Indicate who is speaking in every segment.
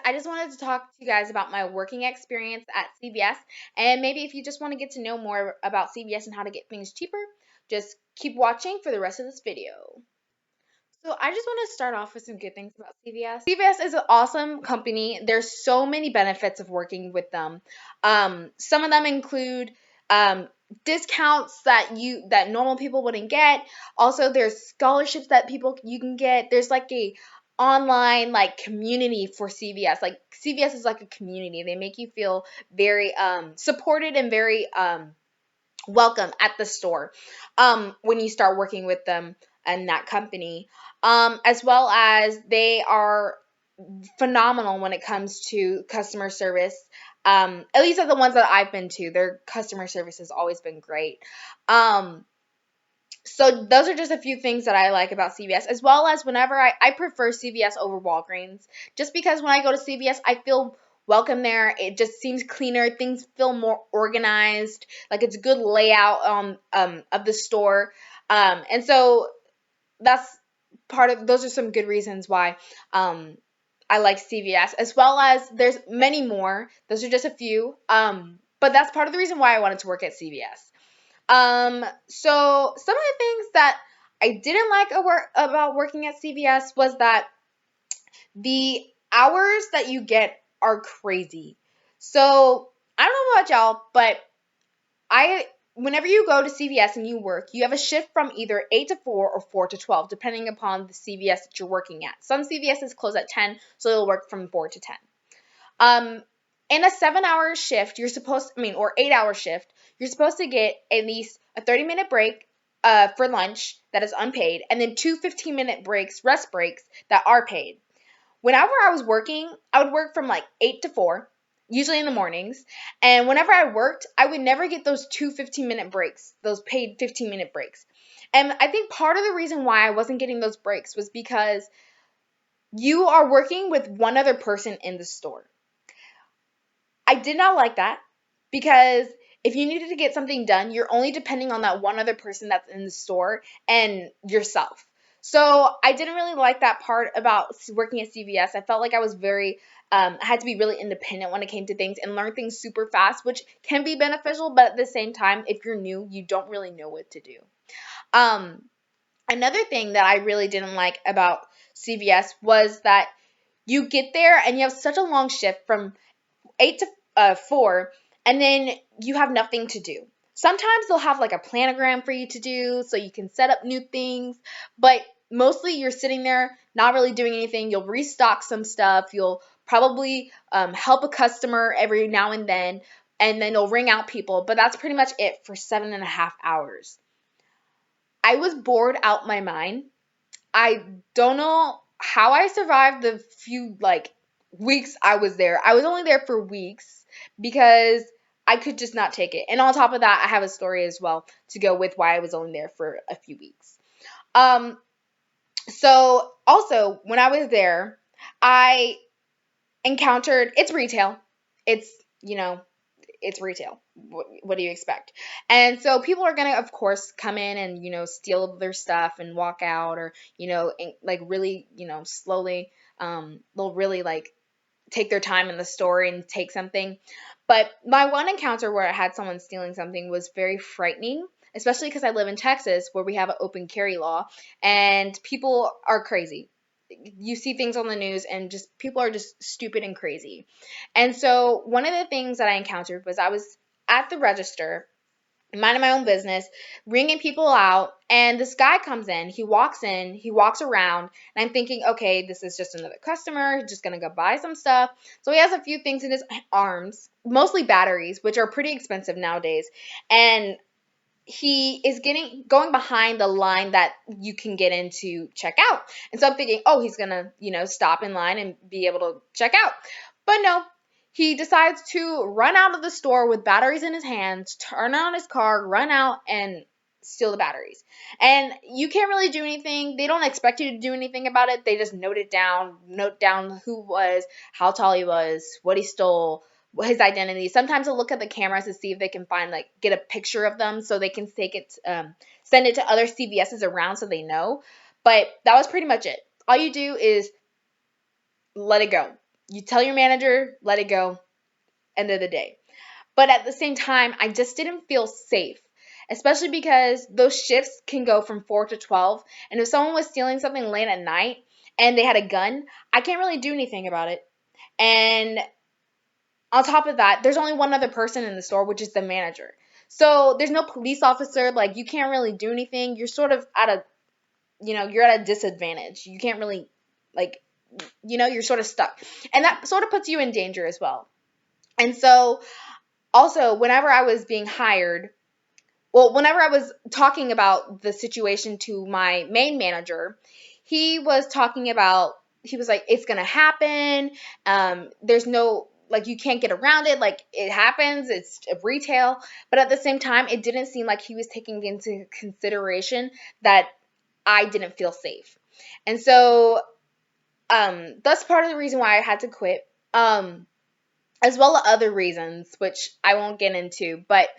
Speaker 1: I just wanted to talk to you guys about my working experience at CVS. And maybe if you just want to get to know more about CVS and how to get things cheaper, just keep watching for the rest of this video. So I just want to start off with some good things about CVS. CVS is an awesome company. There's so many benefits of working with them. Some of them include discounts that normal people wouldn't get. Also, there's scholarships that people you can get. There's like a online like community for CVS. Like CVS is like a community. They make you feel very supported and very welcome at the store when you start working with them and that company. As well as they are phenomenal when it comes to customer service. At least at the ones that I've been to, their customer service has always been great. So those are just a few things that I like about CVS, as well as whenever I prefer CVS over Walgreens, just because when I go to CVS, I feel welcome there. It just seems cleaner. Things feel more organized. Like it's a good layout of the store. And so that's those are some good reasons why I like CVS, as well as there's many more. Those are just a few. But that's part of the reason why I wanted to work at CVS. So some of the things that I didn't like about working at CVS was that the hours that you get are crazy. So I don't know about y'all, but whenever you go to CVS and you work, you have a shift from either 8 to 4 or 4 to 12, depending upon the CVS that you're working at. Some CVSs close at 10, so you'll work from 4 to 10. In a 7-hour shift, or 8-hour shift, you're supposed to get at least a 30-minute break for lunch that is unpaid, and then 2 15-minute breaks, rest breaks, that are paid. Whenever I was working, I would work from like 8 to 4, usually in the mornings, and whenever I worked, I would never get those 2 15-minute breaks, those paid 15-minute breaks. And I think part of the reason why I wasn't getting those breaks was because you are working with one other person in the store. I did not like that, because if you needed to get something done, you're only depending on that one other person that's in the store and yourself. So I didn't really like that part about working at CVS. I felt like I was I had to be really independent when it came to things and learn things super fast, which can be beneficial, but at the same time, if you're new, you don't really know what to do. Another thing that I really didn't like about CVS was that you get there and you have such a long shift from 8 to 4, and then you have nothing to do. Sometimes they'll have like a planogram for you to do so you can set up new things, but mostly you're sitting there not really doing anything. You'll restock some stuff. You'll probably help a customer every now and then you'll ring out people, but that's pretty much it for 7.5 hours. I was bored out my mind. I don't know how I survived the few weeks I was there. I was only there for weeks because I could just not take it. And on top of that, I have a story as well to go with why I was only there for a few weeks. So also when I was there, I encountered, it's retail. It's retail. What do you expect? And so people are going to, of course, come in and, steal their stuff and walk out, or, really, slowly, they'll really take their time in the store and take something. But my one encounter where I had someone stealing something was very frightening, especially because I live in Texas where we have an open carry law and people are crazy. You see things on the news and just people are just stupid and crazy. And so one of the things that I encountered was I was at the register, minding my own business, ringing people out, and this guy comes in, he walks around, and I'm thinking, okay, this is just another customer, just gonna go buy some stuff. So he has a few things in his arms, mostly batteries, which are pretty expensive nowadays, and he is going behind the line that you can get in to check out. And so I'm thinking, oh, he's gonna, stop in line and be able to check out. But no, he decides to run out of the store with batteries in his hands, turn on his car, run out and steal the batteries. And you can't really do anything. They don't expect you to do anything about it. They just note down who was, how tall he was, what he stole, his identity. Sometimes they'll look at the cameras to see if they can find, get a picture of them so they can send it to other CVS's around so they know. But that was pretty much it. All you do is let it go. You tell your manager, let it go, end of the day. But at the same time, I just didn't feel safe, especially because those shifts can go from 4 to 12. And if someone was stealing something late at night and they had a gun, I can't really do anything about it. And on top of that, there's only one other person in the store, which is the manager. So there's no police officer. Like, you can't really do anything. You're sort of at a, you're at a disadvantage. You can't really, like, you're sort of stuck. And that sort of puts you in danger as well. And so, also, whenever I was being hired, well, whenever I was talking about the situation to my main manager, he was talking about, he was like, it's going to happen. There's no, like, you can't get around it. Like, it happens. It's retail. But at the same time, it didn't seem like he was taking into consideration that I didn't feel safe. And so, that's part of the reason why I had to quit. As well as other reasons, which I won't get into, but,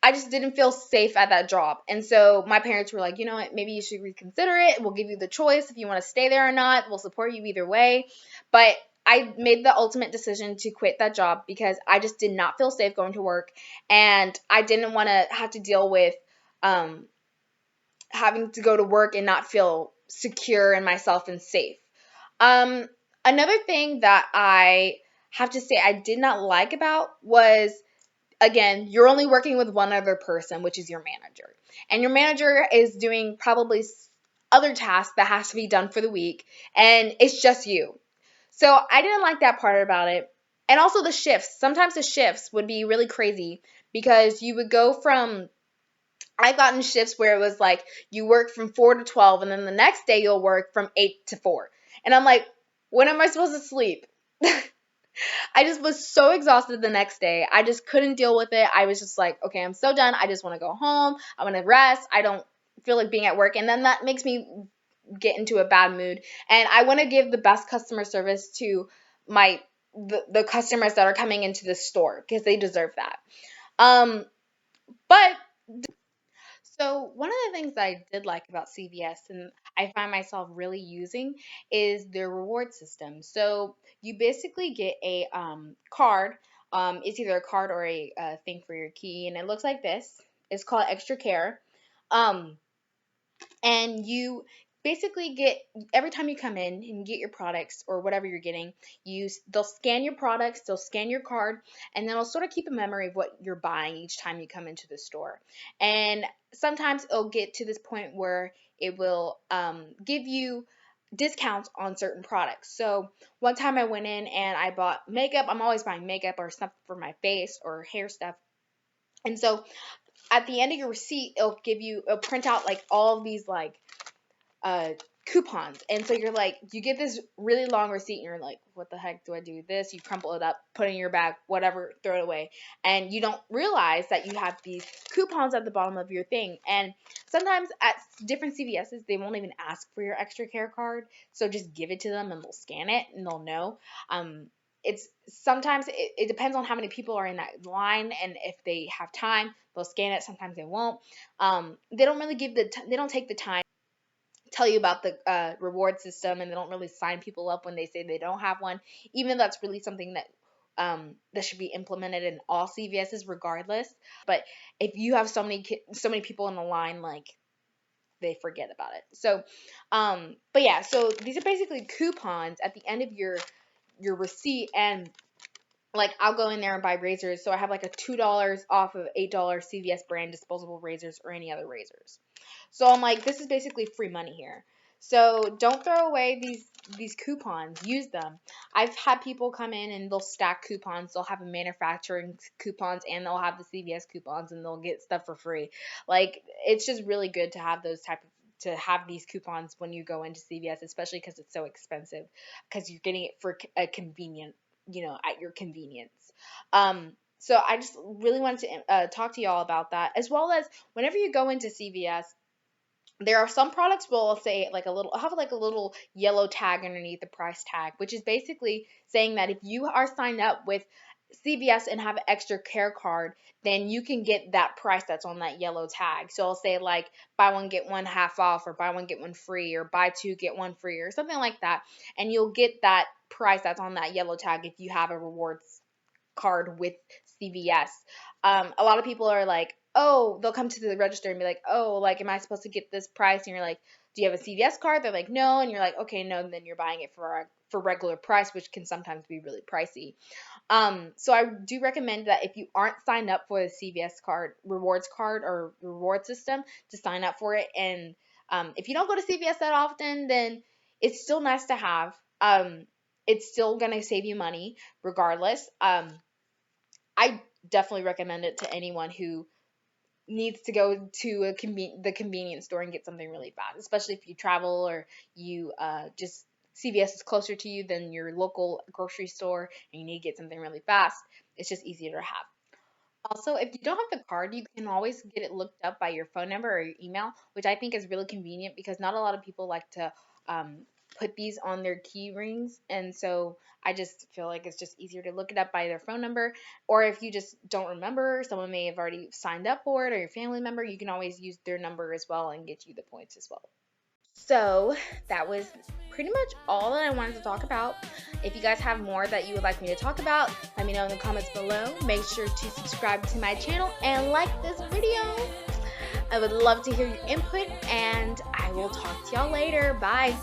Speaker 1: I just didn't feel safe at that job. And so my parents were like, you know what, maybe you should reconsider it. We'll give you the choice if you want to stay there or not. We'll support you either way. But I made the ultimate decision to quit that job because I just did not feel safe going to work. And I didn't want to have to deal with having to go to work and not feel secure in myself and safe. Um, Another thing that I have to say I did not like about was, again, you're only working with one other person, which is your manager. And your manager is doing probably other tasks that has to be done for the week, and it's just you. So I didn't like that part about it. And also the shifts. Sometimes the shifts would be really crazy because you would go from, I've gotten shifts where it was like you work from 4 to 12 and then the next day you'll work from 8 to 4. And I'm like, when am I supposed to sleep? I just was so exhausted the next day. I just couldn't deal with it. I was just like, okay, I'm so done. I just want to go home. I want to rest. I don't feel like being at work. And then that makes me get into a bad mood. And I want to give the best customer service to my the customers that are coming into the store because they deserve that. Um, but so one of the things that I did like about CVS and I find myself really using is their reward system. So you basically get a card. It's either a card or a thing for your key, and it looks like this. It's called Extra Care. Um, and you basically get, every time you come in and get your products or whatever you're getting, they'll scan your products, they'll scan your card, and then it'll sort of keep a memory of what you're buying each time you come into the store. And sometimes it'll get to this point where it will give you discounts on certain products. So one time I went in and I bought makeup. I'm always buying makeup or stuff for my face or hair stuff. And so at the end of your receipt, it'll print out like all of these like uh coupons. And so you're like, you get this really long receipt and you're like, what the heck do I do with this? You crumple it up, put it in your bag, whatever, throw it away. And you don't realize that you have these coupons at the bottom of your thing. And sometimes at different CVS's, they won't even ask for your extra care card. So just give it to them and they'll scan it and they'll know. It's sometimes it depends on how many people are in that line and if they have time, they'll scan it. Sometimes they won't. They don't really they don't take the time tell you about the reward system, and they don't really sign people up when they say they don't have one, even though that's really something that that should be implemented in all CVS's regardless. But if you have so many people in the line, like, they forget about it. So but yeah, so these are basically coupons at the end of your receipt. And like, I'll go in there and buy razors, so I have like a $2 off of $8 CVS brand disposable razors or any other razors. So I'm like, this is basically free money here. So don't throw away these coupons. Use them. I've had people come in and they'll stack coupons. They'll have a manufacturing coupons and they'll have the CVS coupons and they'll get stuff for free. Like, it's just really good to have to have these coupons when you go into CVS, especially because it's so expensive, because you're getting it for a convenient, at your convenience. So I just really wanted to talk to y'all about that, as well as whenever you go into CVS, there are some products will say like have like a little yellow tag underneath the price tag, which is basically saying that if you are signed up with CVS and have an extra care card, then you can get that price that's on that yellow tag. So I'll say like buy one get one half off, or buy one get one free, or buy two get one free, or something like that, and you'll get that price that's on that yellow tag if you have a rewards card with CVS. A lot of people are like, oh, they'll come to the register and be like, oh, like, am I supposed to get this price? And you're like, do you have a CVS card? They're like, no. And you're like, okay, no. And then you're buying it for regular price, which can sometimes be really pricey. So I do recommend that if you aren't signed up for the CVS rewards card or reward system, to sign up for it. And if you don't go to CVS that often, then it's still nice to have. It's still gonna save you money regardless. I definitely recommend it to anyone who needs to go to the convenience store and get something really fast, especially if you travel or you just CVS is closer to you than your local grocery store and you need to get something really fast. It's just easier to have. Also, if you don't have the card, you can always get it looked up by your phone number or your email, which I think is really convenient because not a lot of people like to put these on their key rings. And so I just feel like it's just easier to look it up by their phone number. Or if you just don't remember, someone may have already signed up for it or your family member, you can always use their number as well and get you the points as well. So that was pretty much all that I wanted to talk about. If you guys have more that you would like me to talk about, let me know in the comments below. Make sure to subscribe to my channel and like this video. I would love to hear your input, and I will talk to y'all later. Bye.